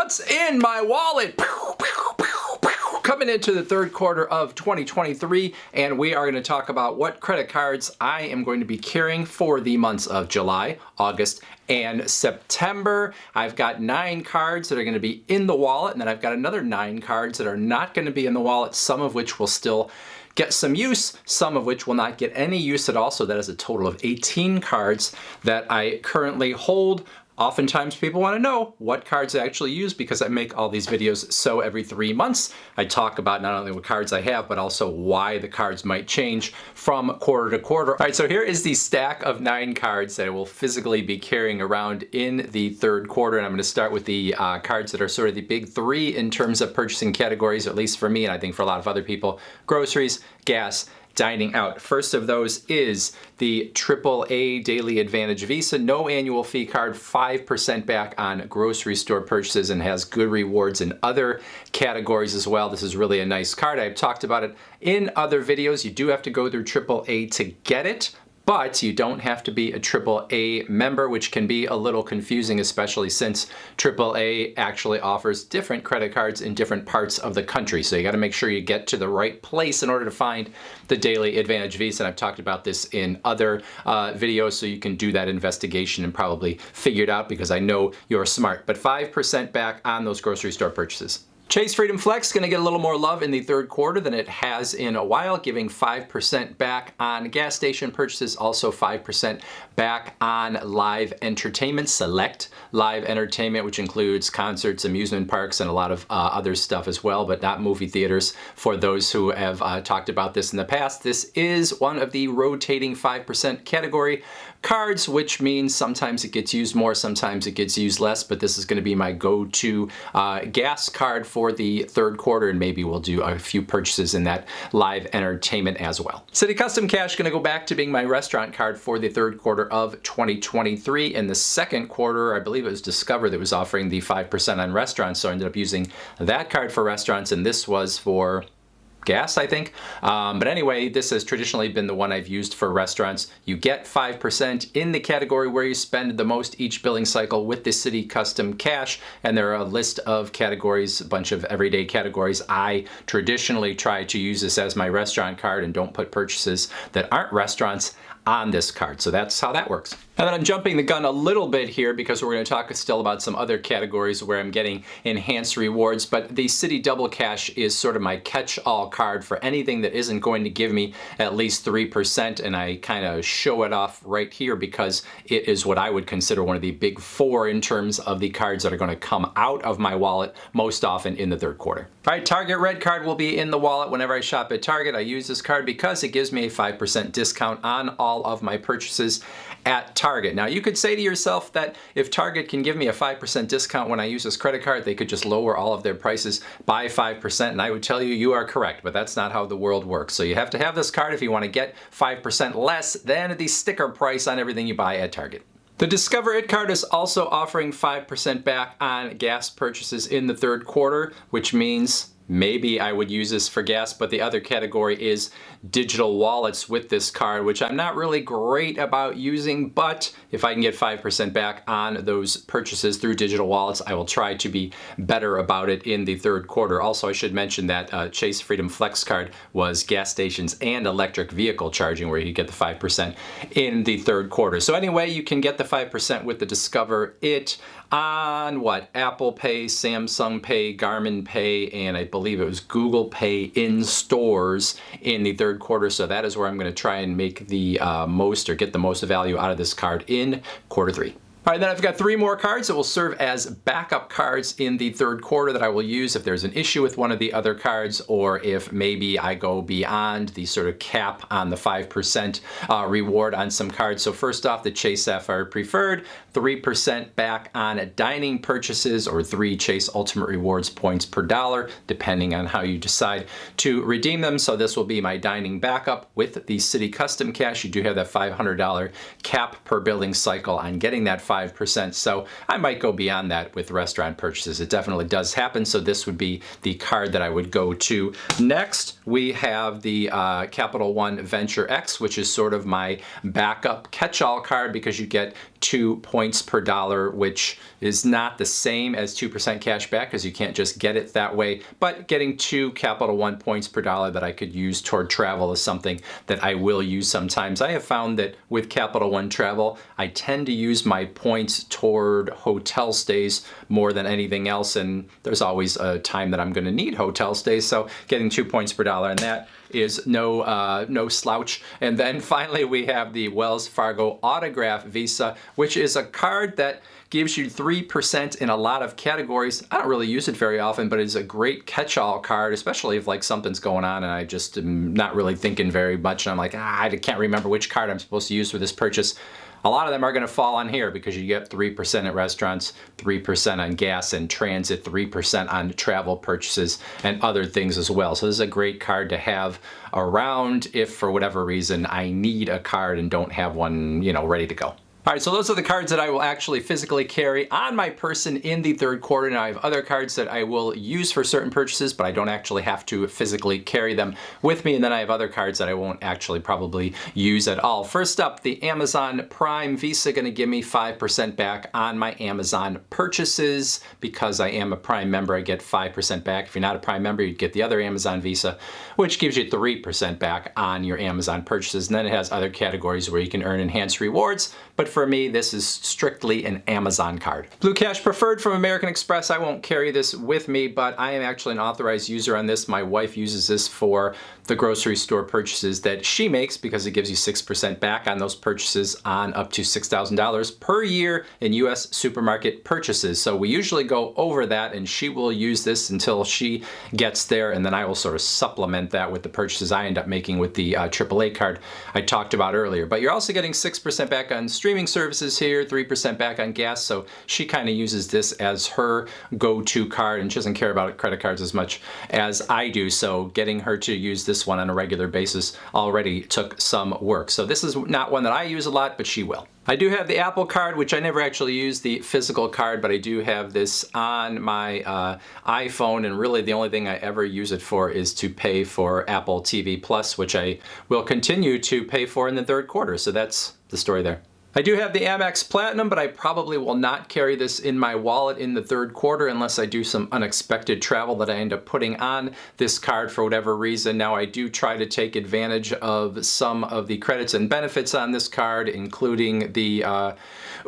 What's in my wallet? Coming into the third quarter of 2023, and we are going to talk about what credit cards I am going to be carrying for the months of July, August, and September. I've got 9 cards that are going to be in the wallet, and then I've got another 9 cards that are not going to be in the wallet, some of which will still get some use, some of which will not get any use at all. So that is a total of 18 cards that I currently hold. Oftentimes people want to know what cards I actually use because I make all these videos. So every 3 months, I talk about not only what cards I have, but also why the cards might change from quarter to quarter. All right, so here is the stack of 9 cards that I will physically be carrying around in the third quarter. And I'm going to start with the cards that are sort of the big 3 in terms of purchasing categories, at least for me, and I think for a lot of other people: groceries, gas, dining out. First of those is the AAA Daily Advantage Visa, no annual fee card, 5% back on grocery store purchases, and has good rewards in other categories as well. This is really a nice card. I've talked about it in other videos. You do have to go through AAA to get it, but you don't have to be a AAA member, which can be a little confusing, especially since AAA actually offers different credit cards in different parts of the country. So you got to make sure you get to the right place in order to find the Daily Advantage Visa. And I've talked about this in other videos, so you can do that investigation and probably figure it out because I know you're smart. But 5% back on those grocery store purchases. Chase Freedom Flex is going to get a little more love in the third quarter than it has in a while, giving 5% back on gas station purchases, also 5% back on live entertainment, select live entertainment, which includes concerts, amusement parks, and a lot of other stuff as well, but not movie theaters. For those who have talked about this in the past, this is one of the rotating 5% category cards, which means sometimes it gets used more, sometimes it gets used less, but this is going to be my go-to gas card for the third quarter, and maybe we'll do a few purchases in that live entertainment as well. City Custom Cash going to go back to being my restaurant card for the third quarter of 2023. In the second quarter, I believe it was Discover that was offering the 5% on restaurants, so I ended up using that card for restaurants, and this was for gas, I think. But anyway, this has traditionally been the one I've used for restaurants. You get 5% in the category where you spend the most each billing cycle with the City Custom Cash, and there are a list of categories, a bunch of everyday categories. I traditionally try to use this as my restaurant card and don't put purchases that aren't restaurants on this card. So that's how that works. And then I'm jumping the gun a little bit here because we're going to talk still about some other categories where I'm getting enhanced rewards, but the City Double Cash is sort of my catch-all card for anything that isn't going to give me at least 3%, and I kind of show it off right here because it is what I would consider one of the big 4 in terms of the cards that are going to come out of my wallet most often in the third quarter. All right, Target Red Card will be in the wallet whenever I shop at Target. I use this card because it gives me a 5% discount on all of my purchases at Target. Now, you could say to yourself that if Target can give me a 5% discount when I use this credit card, they could just lower all of their prices by 5%, and I would tell you, you are correct, but that's not how the world works. So you have to have this card if you want to get 5% less than the sticker price on everything you buy at Target. The Discover It card is also offering 5% back on gas purchases in the third quarter, which means maybe I would use this for gas, but the other category is digital wallets with this card, which I'm not really great about using, but if I can get 5% back on those purchases through digital wallets, I will try to be better about it in the third quarter. Also, I should mention that Chase Freedom Flex card was gas stations and electric vehicle charging, where you get the 5% in the third quarter. So anyway, you can get the 5% with the Discover It on what? Apple Pay, Samsung Pay, Garmin Pay, and I believe it was Google Pay in stores in the third quarter. So that is where I'm going to try and make the most, or get the most value out of this card in quarter 3. All right, then I've got 3 more cards that will serve as backup cards in the third quarter that I will use if there's an issue with one of the other cards, or if maybe I go beyond the sort of cap on the 5% reward on some cards. So first off, the Chase Sapphire Preferred, 3% back on dining purchases, or 3 Chase Ultimate Rewards points per dollar, depending on how you decide to redeem them. So this will be my dining backup with the City Custom Cash. You do have that $500 cap per billing cycle on getting that 5%. So I might go beyond that with restaurant purchases. It definitely does happen. So this would be the card that I would go to. Next, we have the Capital One Venture X, which is sort of my backup catch-all card because you get 2 points per dollar, which is not the same as 2% cash back because you can't just get it that way, but getting 2 Capital One points per dollar that I could use toward travel is something that I will use sometimes. I have found that with Capital One travel, I tend to use my points toward hotel stays more than anything else, and there's always a time that I'm going to need hotel stays, so getting 2 points per dollar and that is no slouch. And then finally we have the Wells Fargo Autograph Visa, which is a card that gives you 3% in a lot of categories. I don't really use it very often, but it's a great catch-all card, especially if like something's going on and I just am not really thinking very much and I'm like, I can't remember which card I'm supposed to use for this purchase. A lot of them are going to fall on here because you get 3% at restaurants, 3% on gas and transit, 3% on travel purchases and other things as well. So this is a great card to have around if for whatever reason I need a card and don't have one, ready to go. All right, so those are the cards that I will actually physically carry on my person in the third quarter. Now I have other cards that I will use for certain purchases, but I don't actually have to physically carry them with me. And then I have other cards that I won't actually probably use at all. First up, the Amazon Prime Visa going to give me 5% back on my Amazon purchases. Because I am a Prime member, I get 5% back. If you're not a Prime member, you'd get the other Amazon Visa, which gives you 3% back on your Amazon purchases. And then it has other categories where you can earn enhanced rewards. But for me, this is strictly an Amazon card. Blue Cash Preferred from American Express. I won't carry this with me, but I am actually an authorized user on this. My wife uses this for the grocery store purchases that she makes because it gives you 6% back on those purchases on up to $6,000 per year in US supermarket purchases. So we usually go over that and she will use this until she gets there, and then I will sort of supplement that with the purchases I end up making with the AAA card I talked about earlier. But you're also getting 6% back on streaming services here, 3% back on gas, so she kind of uses this as her go-to card and she doesn't care about credit cards as much as I do, so getting her to use this one on a regular basis already took some work. So this is not one that I use a lot, but she will. I do have the Apple card, which I never actually use the physical card, but I do have this on my iPhone, and really the only thing I ever use it for is to pay for Apple TV Plus, which I will continue to pay for in the third quarter. So that's the story there. I do have the Amex Platinum, but I probably will not carry this in my wallet in the third quarter unless I do some unexpected travel that I end up putting on this card for whatever reason. Now I do try to take advantage of some of the credits and benefits on this card, including the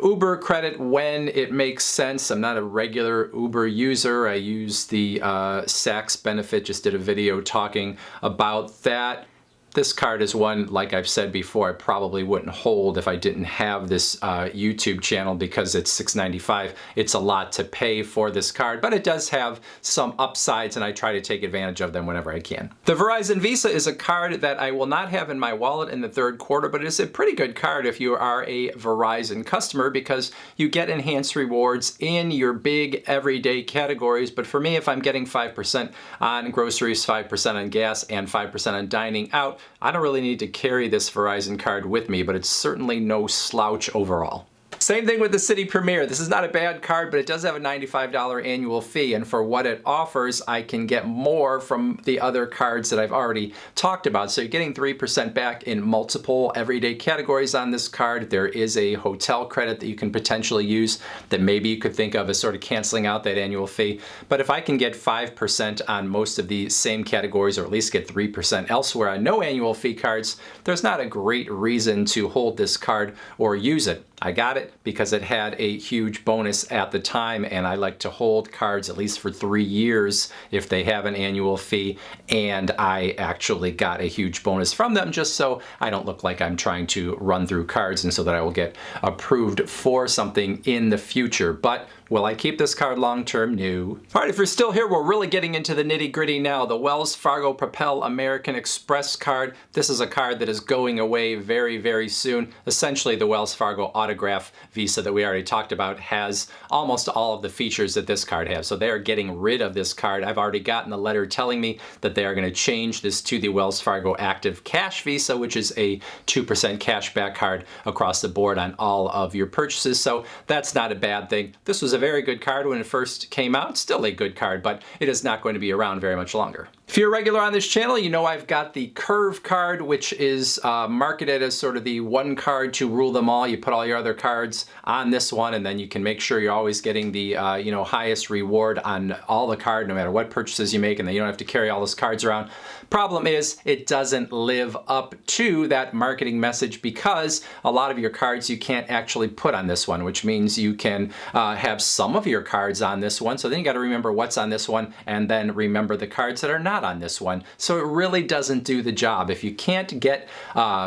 Uber credit when it makes sense. I'm not a regular Uber user. I use the Saks benefit, just did a video talking about that. This card is one, like I've said before, I probably wouldn't hold if I didn't have this YouTube channel because it's $6.95. It's a lot to pay for this card, but it does have some upsides and I try to take advantage of them whenever I can. The Verizon Visa is a card that I will not have in my wallet in the third quarter, but it's a pretty good card if you are a Verizon customer because you get enhanced rewards in your big everyday categories. But for me, if I'm getting 5% on groceries, 5% on gas, and 5% on dining out, I don't really need to carry this Verizon card with me, but it's certainly no slouch overall. Same thing with the City Premier. This is not a bad card, but it does have a $95 annual fee, and for what it offers, I can get more from the other cards that I've already talked about. So you're getting 3% back in multiple everyday categories on this card. There is a hotel credit that you can potentially use that maybe you could think of as sort of canceling out that annual fee. But if I can get 5% on most of the same categories, or at least get 3% elsewhere on no annual fee cards, there's not a great reason to hold this card or use it. I got it because it had a huge bonus at the time, and I like to hold cards at least for 3 years if they have an annual fee, and I actually got a huge bonus from them just so I don't look like I'm trying to run through cards and so that I will get approved for something in the future. But will I keep this card long term? No. All right, if you're still here, we're really getting into the nitty gritty now. The Wells Fargo Propel American Express card. This is a card that is going away very, very soon. Essentially, the Wells Fargo Autograph Visa that we already talked about has almost all of the features that this card has. So they are getting rid of this card. I've already gotten a letter telling me that they are going to change this to the Wells Fargo Active Cash Visa, which is a 2% cash back card across the board on all of your purchases. So that's not a bad thing. This was a very good card when it first came out. Still a good card, but it is not going to be around very much longer. If you're a regular on this channel, you know I've got the Curve card, which is marketed as sort of the one card to rule them all. You put all your other cards on this one, and then you can make sure you're always getting the highest reward on all the card, no matter what purchases you make, and then you don't have to carry all those cards around. Problem is, it doesn't live up to that marketing message because a lot of your cards you can't actually put on this one, which means you can have some of your cards on this one. So then you got to remember what's on this one, and then remember the cards that are not on this one. So it really doesn't do the job. If you can't get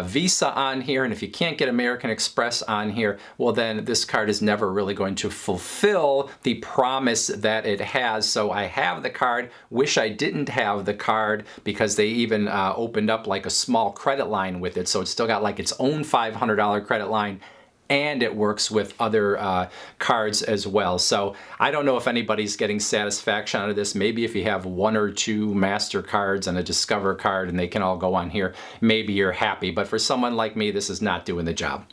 Visa on here, and if you can't get American Express on here, well then this card is never really going to fulfill the promise that it has. So I have the card, wish I didn't have the card, because they even opened up like a small credit line with it. So it's still got like its own $500 credit line, and it works with other cards as well. So I don't know if anybody's getting satisfaction out of this. Maybe if you have one or two MasterCards and a Discover card and they can all go on here, maybe you're happy. But for someone like me, this is not doing the job.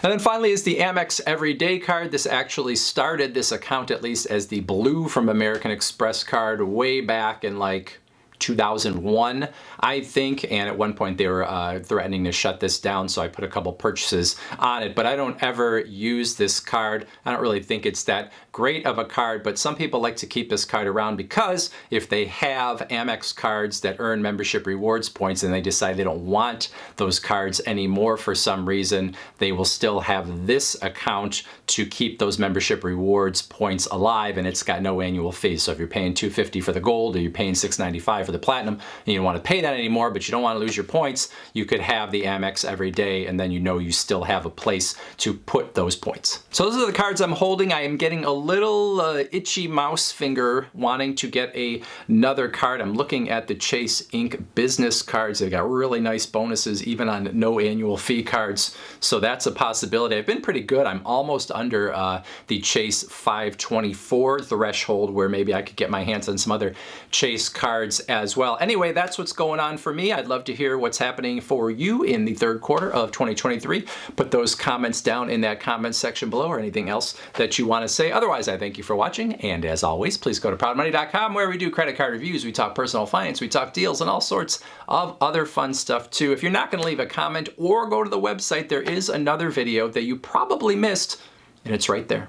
And then finally is the Amex Everyday card. This actually started, this account at least, as the blue from American Express card way back in like 2001, I think, and at one point they were threatening to shut this down, so I put a couple purchases on it. But I don't ever use this card. I don't really think it's that great of a card, but some people like to keep this card around because if they have Amex cards that earn membership rewards points and they decide they don't want those cards anymore for some reason, they will still have this account to keep those membership rewards points alive, and it's got no annual fee. So if you're paying $250 for the gold or you're paying $695 for the platinum and you don't want to pay that anymore, but you don't want to lose your points, you could have the Amex Everyday, and then you know you still have a place to put those points. So those are the cards I'm holding. I am getting a little itchy mouse finger wanting to get another card. I'm looking at the Chase Inc. business cards. They've got really nice bonuses even on no annual fee cards, so that's a possibility. I've been pretty good. I'm almost under the Chase 524 threshold, where maybe I could get my hands on some other Chase cards as well. Anyway, that's what's going on for me. I'd love to hear what's happening for you in the third quarter of 2023. Put those comments down in that comment section below, or anything else that you want to say. Otherwise, I thank you for watching, and as always, please go to proudmoney.com, where we do credit card reviews, we talk personal finance, we talk deals, and all sorts of other fun stuff too. If you're not going to leave a comment or go to the website, there is another video that you probably missed, and it's right there.